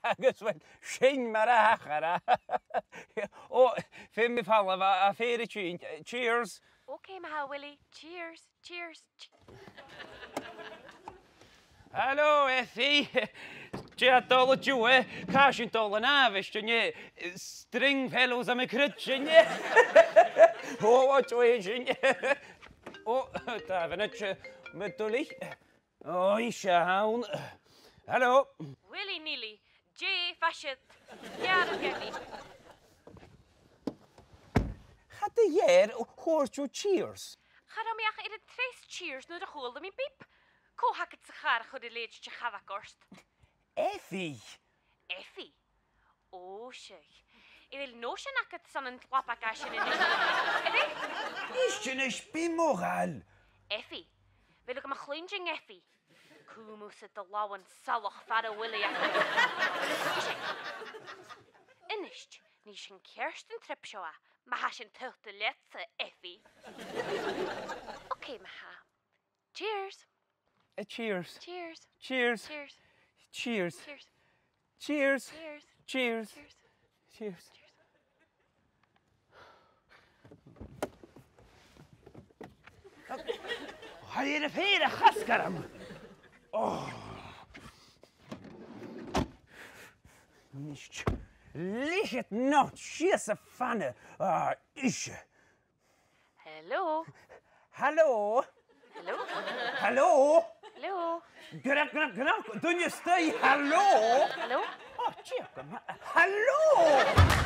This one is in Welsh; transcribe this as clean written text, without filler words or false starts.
Agus bhfuil sin mar a hachara. Ó, fé mi falla a féidir trín. Cheers. Okay, Maha Willie. Cheers. Cheers. Hallo, Effie. Tja, dolle tjoe. Kashin dolle navish, tje. Stringfellows am krutje. Ó, wat is je? Ó, daar van het met dolie. Ó, isha haun. Hallo. Willie Neely. J. Fashion. Ja, dat get me. Gaat de jaar hoort je cheers? Ga dan maar in de tres cheers naar de golden mijn piep. Ko hak het sigaar goed de leedje gavakorst. Effie. Effie? Oh, zeg. Ik wil nog een akket zo'n klapakasje in de Is je een spimoral? Effie. Wil ik hem een kleintje Effie? Koe moest het de lauwen sallig vader Willie. Inist, niet een kerstentripshow, maar has een tuchte letse Effie. Oké, Maha. Cheers. Cheers. Cheers. Cheers. Cheers. Cheers. Cheers. Cheers. Cheers. Cheers. Cheers. Cheers. Ga je de vere gaskaram? Oh. Nicht. Ligt het nog, schisse fanne. Ah, isje. Hallo. Hallo? Hallo. Hallo? Hallo. Grak. Doe je stij? Hallo? Hallo. Oh, tjekka. Hallo?